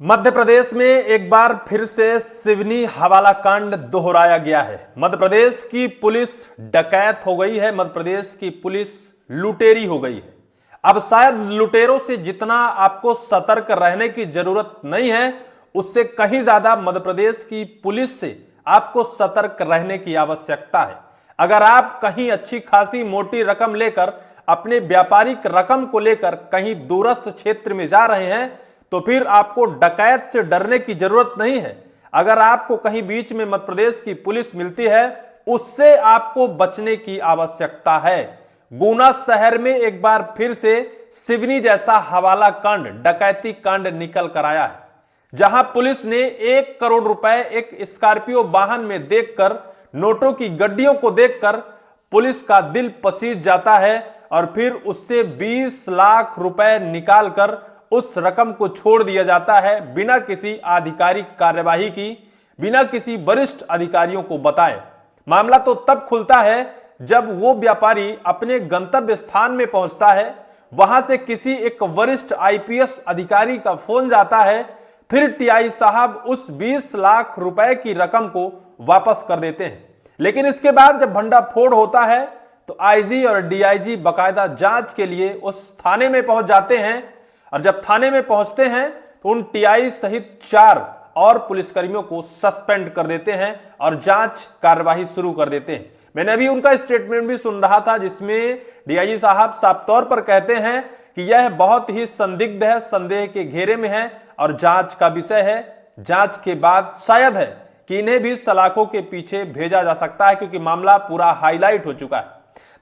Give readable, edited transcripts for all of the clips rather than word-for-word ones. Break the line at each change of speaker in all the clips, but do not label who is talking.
मध्य प्रदेश में एक बार फिर से सिवनी हवाला कांड दोहराया गया है। मध्य प्रदेश की पुलिस डकैत हो गई है, मध्य प्रदेश की पुलिस लुटेरी हो गई है। अब शायद लुटेरों से जितना आपको सतर्क रहने की जरूरत नहीं है, उससे कहीं ज्यादा मध्य प्रदेश की पुलिस से आपको सतर्क रहने की आवश्यकता है। अगर आप कहीं अच्छी खासी मोटी रकम लेकर अपने व्यापारिक रकम को लेकर कहीं दूरस्थ क्षेत्र में जा रहे हैं तो फिर आपको डकैत से डरने की जरूरत नहीं है। अगर आपको कहीं बीच में मध्य प्रदेश की पुलिस मिलती है, उससे आपको बचने की आवश्यकता है। गुना शहर में एक बार फिर से सिवनी जैसा हवाला कांड, डकैती कांड निकल कर आया है, जहां पुलिस ने 1 करोड़ रुपए एक स्कॉर्पियो वाहन में देखकर, नोटों की गड्डियों को देखकर पुलिस का दिल पसीज जाता है और फिर उससे 20 लाख रुपए निकालकर उस रकम को छोड़ दिया जाता है बिना किसी आधिकारिक कार्यवाही की, बिना किसी वरिष्ठ अधिकारियों को बताए। मामला तो तब खुलता है जब वो व्यापारी अपने गंतव्य स्थान में पहुंचता है, वहां से किसी एक वरिष्ठ आईपीएस अधिकारी का फोन जाता है, फिर टीआई साहब उस 20 लाख रुपए की रकम को वापस कर देते हैं। लेकिन इसके बाद जब भंडाफोड़ होता है तो आईजी और डीआईजी बाकायदा जांच के लिए उस थाने में पहुंच जाते हैं और जब थाने में पहुंचते हैं तो उन टीआई सहित 4 और पुलिसकर्मियों को सस्पेंड कर देते हैं और जांच कार्यवाही शुरू कर देते हैं। मैंने अभी उनका स्टेटमेंट भी सुन रहा था, जिसमें डीआईजी साहब साफ तौर पर कहते हैं कि यह बहुत ही संदिग्ध है, संदेह के घेरे में है और जांच का विषय है। जांच के बाद शायद है कि इन्हें भी सलाखों के पीछे भेजा जा सकता है, क्योंकि मामला पूरा हाईलाइट हो चुका है।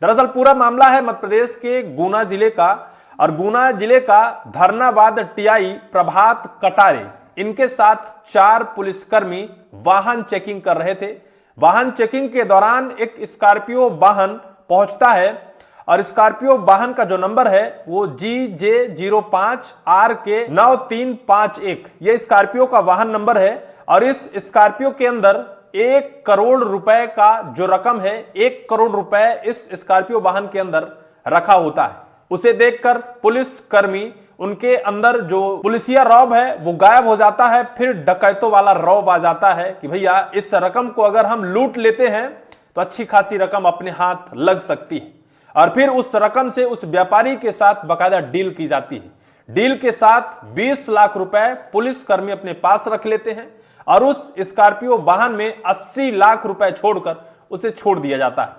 दरअसल पूरा मामला है मध्य प्रदेश के गुना जिले का, और गुना जिले का धरनाबाद टीआई प्रभात कटारे, इनके साथ 4 पुलिसकर्मी वाहन चेकिंग कर रहे थे। वाहन चेकिंग के दौरान एक स्कॉर्पियो वाहन पहुंचता है और स्कॉर्पियो वाहन का जो नंबर है वो GJ05RK9351, यह स्कॉर्पियो का वाहन नंबर है। और इस स्कॉर्पियो के अंदर 1 करोड़ रुपए का जो रकम है, 1 करोड़ रुपए इस स्कॉर्पियो वाहन के अंदर रखा होता है। उसे देखकर पुलिस कर्मी, उनके अंदर जो पुलिसिया रौब है वो गायब हो जाता है। फिर डकैतों वाला रौब आ जाता है कि भैया इस रकम को अगर हम लूट लेते हैं तो अच्छी खासी रकम अपने हाथ लग सकती है। और फिर उस रकम से उस व्यापारी के साथ बाकायदा डील की जाती है। डील के साथ 20 लाख रुपए पुलिस कर्मी अपने पास रख लेते हैं और उस स्कॉर्पियो वाहन में 80 लाख रुपए छोड़कर उसे छोड़ दिया जाता है।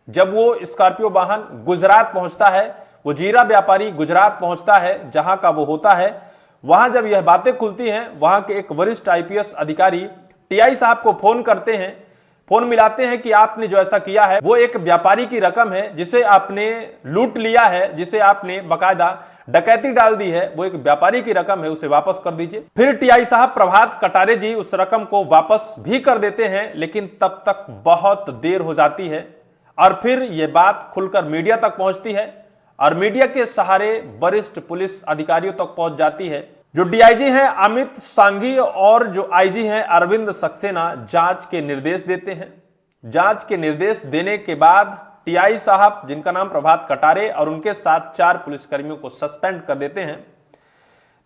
जब वो स्कॉर्पियो वाहन गुजरात पहुंचता है, वो जीरा व्यापारी गुजरात पहुंचता है जहां का वो होता है, वहां जब यह बातें खुलती हैं, वहां के एक वरिष्ठ आईपीएस अधिकारी टीआई साहब को फोन करते हैं, फोन मिलाते हैं कि आपने जो ऐसा किया है वो एक व्यापारी की रकम है जिसे आपने लूट लिया है, जिसे आपने बाकायदा डकैती डाल दी है, वो एक व्यापारी की रकम है, उसे वापस कर दीजिए। फिर टीआई साहब प्रभात कटारे जी उस रकम को वापस भी कर देते हैं, लेकिन तब तक बहुत देर हो जाती है और फिर यह बात खुलकर मीडिया तक पहुंचती है और मीडिया के सहारे वरिष्ठ पुलिस अधिकारियों तक पहुंच जाती है। जो डीआईजी हैं अमित सांघी और जो आईजी हैं अरविंद सक्सेना जांच के निर्देश देते हैं। जांच के निर्देश देने के बाद टीआई साहब, जिनका नाम प्रभात कटारे, और उनके साथ 4 पुलिसकर्मियों को सस्पेंड कर देते हैं।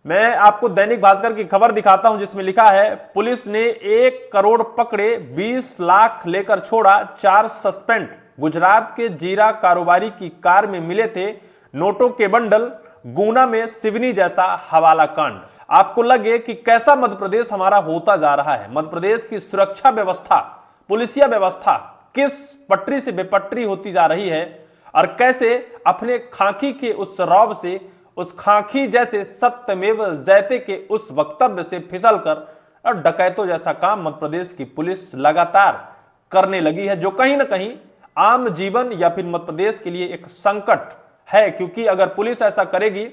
मैं आपको दैनिक भास्कर की खबर दिखाता हूं, जिसमें लिखा है पुलिस ने 1 करोड़ पकड़े, 20 लाख लेकर छोड़ा, 4 सस्पेंड। गुजरात के जीरा कारोबारी की कार में मिले थे नोटों के बंडल। गुना में सिवनी जैसा हवाला कांड। आपको लगे कि कैसा मध्य प्रदेश हमारा होता जा रहा है। मध्य प्रदेश की सुरक्षा व्यवस्था, पुलिसिया व्यवस्था किस पटरी से बेपटरी होती जा रही है और कैसे अपने खाकी के उस रौब से, उस खाकी जैसे सत्यमेव जयते के उस वक्तव्य से फिसलकर और डकैतों जैसा काम मध्य प्रदेश की पुलिस लगातार करने लगी है, जो कहीं ना कहीं आम जीवन या फिर मध्य प्रदेश के लिए एक संकट है। क्योंकि अगर पुलिस ऐसा करेगी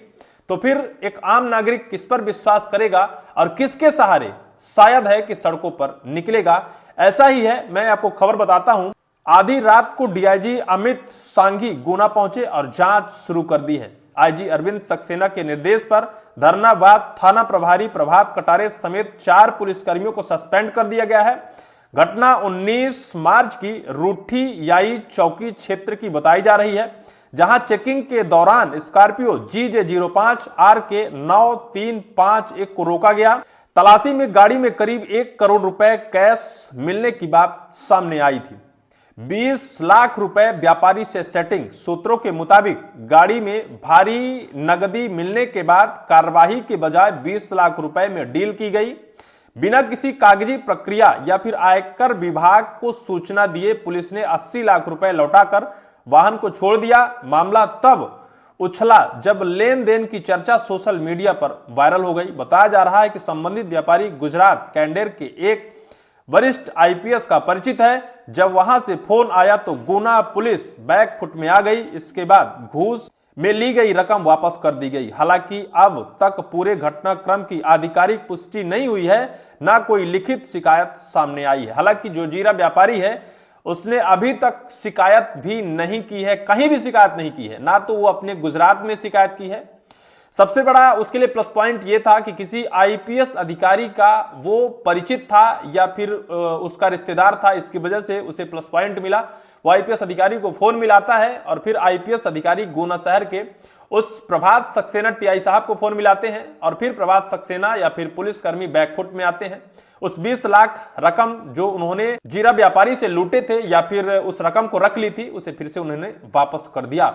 तो फिर एक आम नागरिक किस पर विश्वास करेगा और किसके सहारे शायद है कि सड़कों पर निकलेगा। ऐसा ही है, मैं आपको खबर बताता हूं। आधी रात को डीआईजी अमित सांघी गुना पहुंचे और जांच शुरू कर दी है। आईजी अरविंद सक्सेना के निर्देश पर धरनाबाद थाना प्रभारी प्रभात कटारे समेत 4 पुलिसकर्मियों को सस्पेंड कर दिया गया है। घटना 19 मार्च की रूठी याई चौकी क्षेत्र की बताई जा रही है, जहां चेकिंग के दौरान स्कॉर्पियो GJ05RK9351 को रोका गया। तलाशी में गाड़ी में करीब 1 करोड़ रुपए कैश मिलने की बात सामने आई थी। 20 लाख रुपए व्यापारी से सेटिंग। सूत्रों के मुताबिक गाड़ी में भारी नकदी मिलने के बाद कार्रवाई के बजाय 20 लाख रुपए में डील की गई। बिना किसी कागजी प्रक्रिया या फिर आयकर विभाग को सूचना दिए पुलिस ने 80 लाख रुपए लौटाकर वाहन को छोड़ दिया। मामला तब उछला जब लेन देन की चर्चा सोशल मीडिया पर वायरल हो गई। बताया जा रहा है कि संबंधित व्यापारी गुजरात कैंडेर के एक वरिष्ठ आईपीएस का परिचित है। जब वहां से फोन आया तो गुना पुलिस बैकफुट में आ गई। इसके बाद घूस में ली गई रकम वापस कर दी गई। हालांकि अब तक पूरे घटनाक्रम की आधिकारिक पुष्टि नहीं हुई है, ना कोई लिखित शिकायत सामने आई है। हालांकि जो जीरा व्यापारी है उसने अभी तक शिकायत भी नहीं की है, कहीं भी शिकायत नहीं की है, ना तो वो अपने गुजरात में शिकायत की है। सबसे बड़ा उसके लिए प्लस पॉइंट ये था कि किसी आईपीएस अधिकारी का वो परिचित था या फिर उसका रिश्तेदार था, इसकी वजह से उसे प्लस पॉइंट मिला। वो आईपीएस अधिकारी को फोन मिलाता है और फिर आईपीएस अधिकारी गुना शहर के उस प्रभात सक्सेना टीआई साहब को फोन मिलाते हैं और फिर प्रभात सक्सेना या फिर पुलिसकर्मी बैकफुट में आते हैं। उस 20 लाख रकम जो उन्होंने जीरा व्यापारी से लूटे थे या फिर उस रकम को रख ली थी, उसे फिर से उन्होंने वापस कर दिया।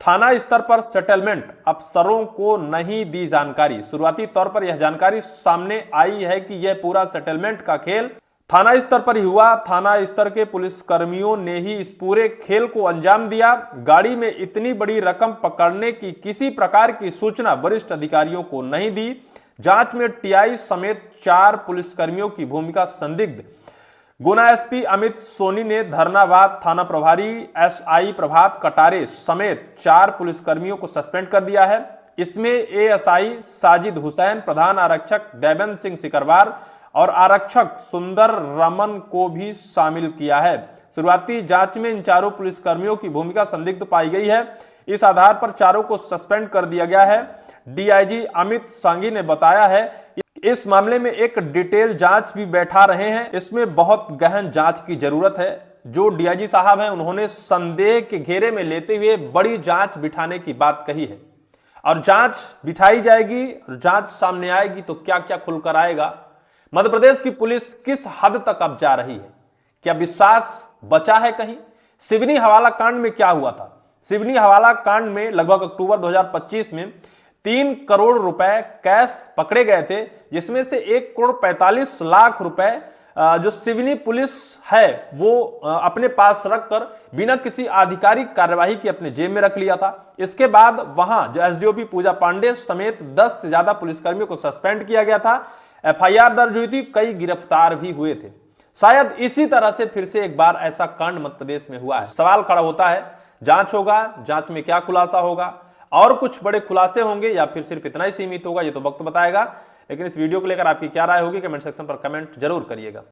थाना स्तर पर सेटलमेंट अफसरों को नहीं दी जानकारी। शुरुआती तौर पर यह जानकारी सामने आई है कि यह पूरा सेटलमेंट का खेल थाना स्तर पर ही हुआ। थाना स्तर के पुलिसकर्मियों ने ही इस पूरे खेल को अंजाम दिया। गाड़ी में इतनी बड़ी रकम पकड़ने की किसी प्रकार की सूचना वरिष्ठ अधिकारियों को नहीं दी। जांच में टीआई समेत 4 पुलिसकर्मियों की भूमिका संदिग्ध। गुना एसपी अमित सोनी ने धरनाबाद थाना प्रभारी एसआई प्रभात कटारे समेत 4 पुलिसकर्मियों को सस्पेंड कर दिया है। इसमें एएसआई साजिद हुसैन, प्रधान आरक्षक देवेंद्र सिंह सिकरवार और आरक्षक सुंदर रमन को भी शामिल किया है। शुरुआती जांच में इन 4 पुलिसकर्मियों की भूमिका संदिग्ध पाई गई है। इस आधार पर 4 को सस्पेंड कर दिया गया है। डीआईजी अमित सांगी ने बताया है कि इस मामले में एक डिटेल जांच भी बैठा रहे हैं। इसमें बहुत गहन जांच की जरूरत है। जो डीआईजी साहब हैं उन्होंने संदेह के घेरे में लेते हुए बड़ी जांच बिठाने की बात कही है और जांच बिठाई जाएगी और जांच सामने आएगी तो क्या क्या खुलकर आएगा। मध्य प्रदेश की पुलिस किस हद तक अब जा रही है, क्या विश्वास बचा है कहीं? सिवनी हवाला कांड में क्या हुआ था? सिवनी हवाला कांड में लगभग अक्टूबर 2025 में 3 करोड़ रुपए कैश पकड़े गए थे, जिसमें से 1 करोड़ 45 लाख रुपए जो सिवनी पुलिस है वो अपने पास रखकर बिना किसी आधिकारिक कार्यवाही के अपने जेब में रख लिया था। इसके बाद वहां जो एसडीओपी पूजा पांडे समेत 10 से ज्यादा पुलिसकर्मियों को सस्पेंड किया गया था। एफआईआर दर्ज हुई थी, कई गिरफ्तार भी हुए थे। शायद इसी तरह से फिर से एक बार ऐसा कांड मध्य प्रदेश में हुआ है। सवाल खड़ा होता है, जांच होगा, जांच में क्या खुलासा होगा, और कुछ बड़े खुलासे होंगे या फिर सिर्फ इतना ही सीमित होगा, ये तो वक्त बताएगा। लेकिन इस वीडियो को लेकर आपकी क्या राय होगी, कमेंट सेक्शन पर कमेंट जरूर करिएगा।